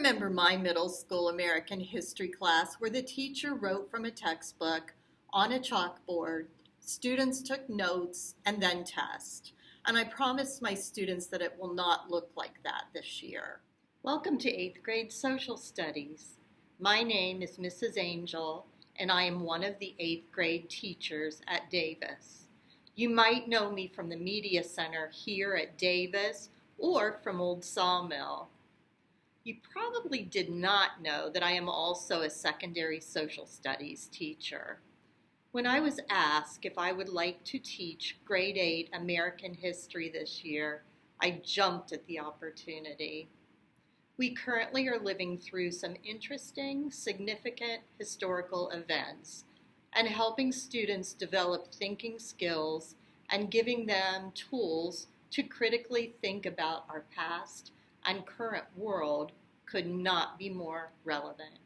remember my middle school American history class where the teacher wrote from a textbook on a chalkboard, students took notes, and then test. And I promised my students that it will not look like that this year. Welcome to 8th grade social studies. My name is Mrs. Angel, and I am one of the 8th grade teachers at Davis. You might know me from the Media Center here at Davis or from Old Sawmill. You probably did not know that I am also a secondary social studies teacher. When I was asked if I would like to teach grade 8 American history this year, I jumped at the opportunity. We currently are living through some interesting, significant historical events and helping students develop thinking skills and giving them tools to critically think about our past and current world could not be more relevant.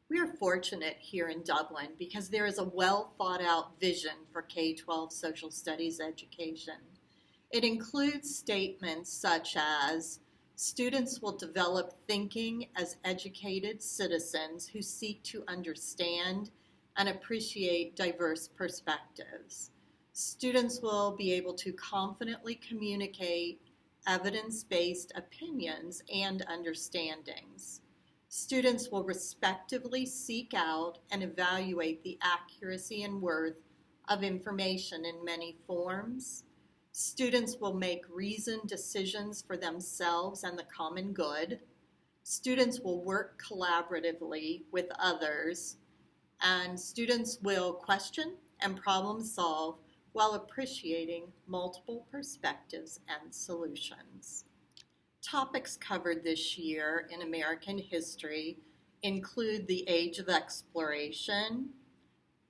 We are fortunate here in Dublin because there is a well thought out vision for K-12 social studies education. It includes statements such as, students will develop thinking as educated citizens who seek to understand and appreciate diverse perspectives. Students will be able to confidently communicate evidence-based opinions and understandings. Students will respectively seek out and evaluate the accuracy and worth of information in many forms. Students will make reasoned decisions for themselves and the common good. Students will work collaboratively with others, and students will question and problem solve while appreciating multiple perspectives and solutions. Topics covered this year in American history include the Age of Exploration,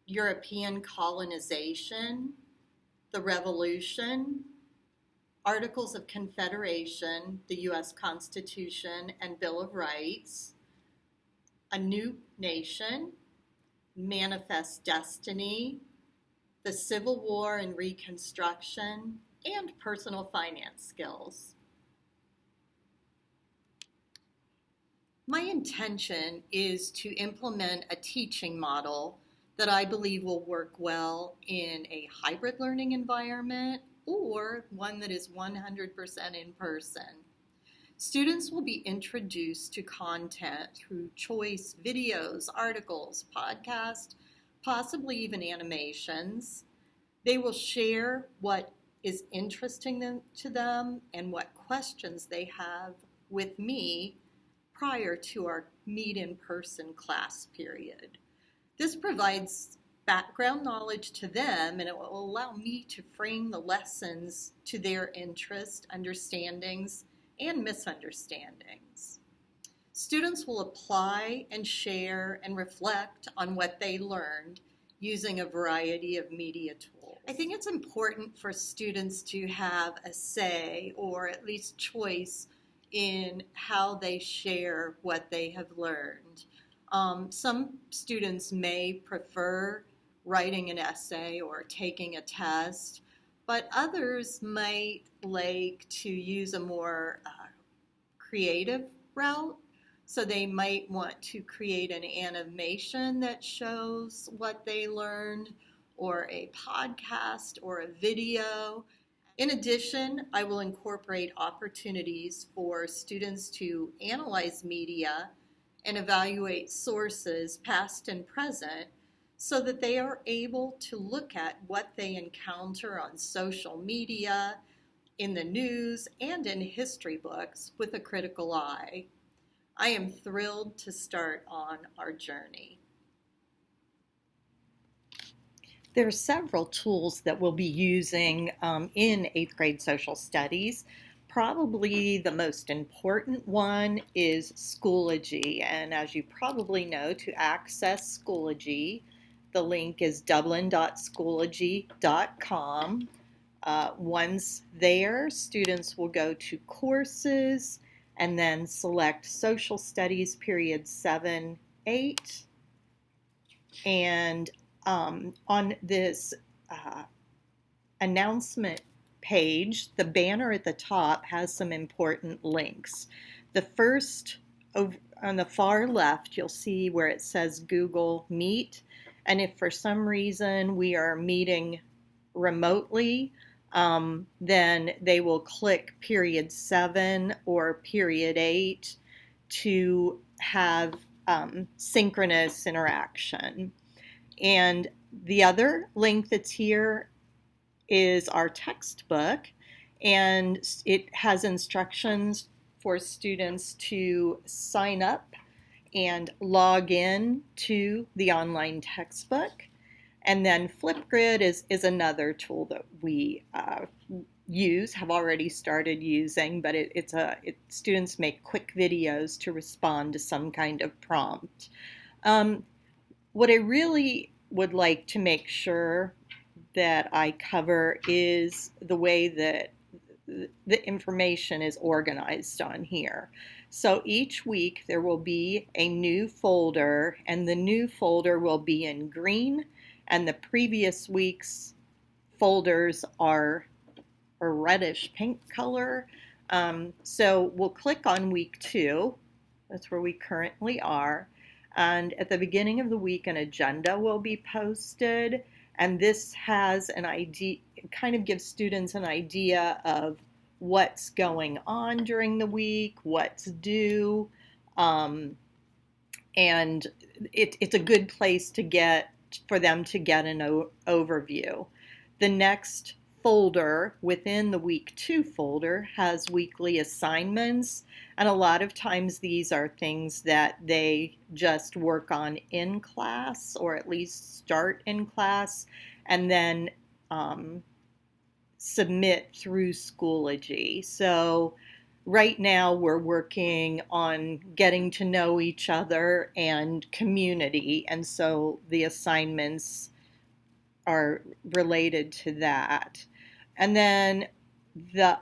European colonization, the Revolution, Articles of Confederation, the U.S. Constitution and Bill of Rights, A New Nation, Manifest Destiny, the Civil War and Reconstruction, and personal finance skills. My intention is to implement a teaching model that I believe will work well in a hybrid learning environment or one that is 100% in person. Students will be introduced to content through choice videos, articles, podcasts, possibly even animations. They will share what is interesting to them and what questions they have with me prior to our meet in-person class period. This provides background knowledge to them, and it will allow me to frame the lessons to their interest, understandings, and misunderstandings. Students will apply and share and reflect on what they learned using a variety of media tools. I think it's important for students to have a say or at least choice in how they share what they have learned. Some students may prefer writing an essay or taking a test, but others might like to use a more creative route. So they might want to create an animation that shows what they learned, or a podcast or a video. In addition, I will incorporate opportunities for students to analyze media and evaluate sources, past and present, so that they are able to look at what they encounter on social media, in the news, and in history books with a critical eye. I am thrilled to start on our journey. There are several tools that we'll be using in 8th grade social studies. Probably the most important one is Schoology, and as you probably know, to access Schoology, the link is dublin.schoology.com. Once there, students will go to courses and then select Social Studies period 7, 8, and on this announcement page, the banner at the top has some important links. The first, on the far left, you'll see where it says Google Meet. And if for some reason we are meeting remotely, then they will click period 7 or period 8 to have synchronous interaction. And the other link that's here is our textbook, and it has instructions for students to sign up and log in to the online textbook. And then Flipgrid is another tool that we have already started using, but students make quick videos to respond to some kind of prompt. What I really would like to make sure that I cover is the way that the information is organized on here. So each week there will be a new folder, and the new folder will be in green, and the previous week's folders are a reddish pink color. So we'll click on week 2. That's where we currently are. And at the beginning of the week, an agenda will be posted. And this has an idea, it kind of gives students an idea of what's going on during the week, what's due. And it's a good place for them to get an overview. The next folder within the week 2 folder has weekly assignments, and a lot of times these are things that they just work on in class, or at least start in class, and then submit through Schoology. So right now we're working on getting to know each other and community, and so the assignments are related to that. And then the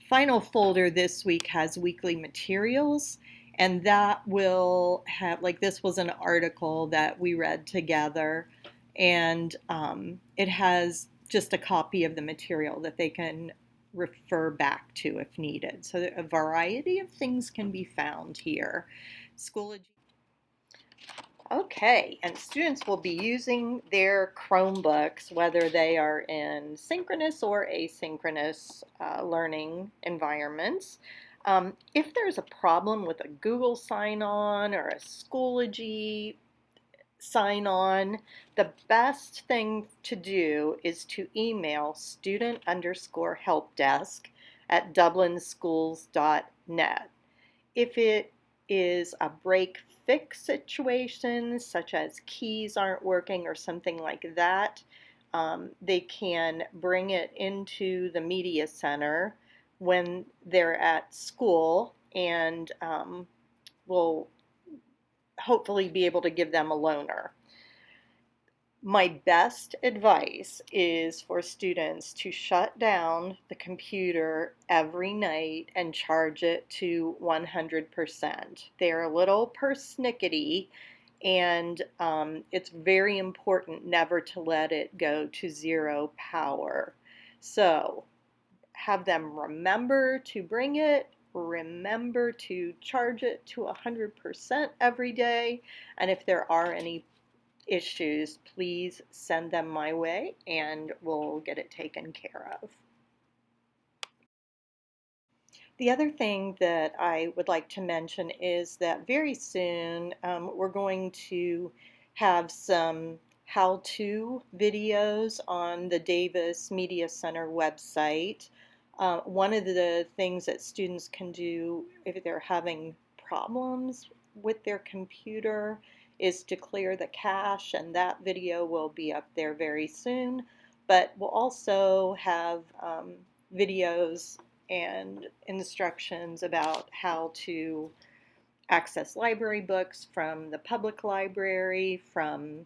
final folder this week has weekly materials, and that will have, like, this was an article that we read together, and it has just a copy of the material that they can refer back to if needed. So a variety of things can be found here. Schoology. Okay, and students will be using their Chromebooks, whether they are in synchronous or asynchronous learning environments. If there's a problem with a Google sign-on or a Schoology sign-on, the best thing to do is to email student_helpdesk@dublinschools.net. If it is a break fix situation, such as keys aren't working or something like that, they can bring it into the media center when they're at school, and we'll hopefully be able to give them a loaner. My best advice is for students to shut down the computer every night and charge it to 100%. They're a little persnickety, and it's very important never to let it go to 0 power. So have them remember to bring it, remember to charge it to 100% every day, and if there are any issues, please send them my way and we'll get it taken care of. The other thing that I would like to mention is that very soon we're going to have some how-to videos on the Davis Media Center website. One of the things that students can do if they're having problems with their computer is to clear the cache, and that video will be up there very soon. But we'll also have videos and instructions about how to access library books from the public library, from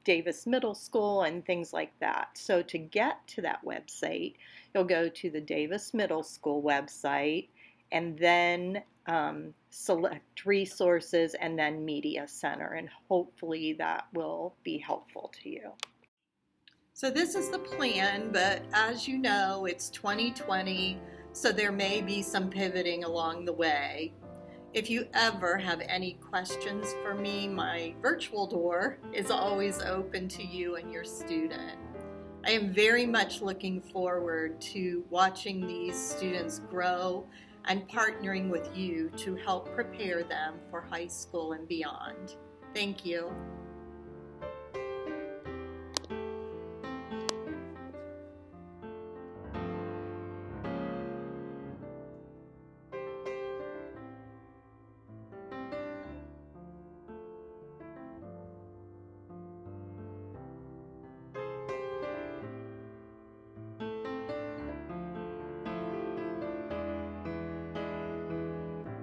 Davis Middle School, and things like that. So to get to that website, you'll go to the Davis Middle School website, and then select resources, and then Media Center, and hopefully that will be helpful to you. So this is the plan, but as you know, it's 2020, so there may be some pivoting along the way. If you ever have any questions for me, my virtual door is always open to you and your student. I am very much looking forward to watching these students grow and partnering with you to help prepare them for high school and beyond. Thank you.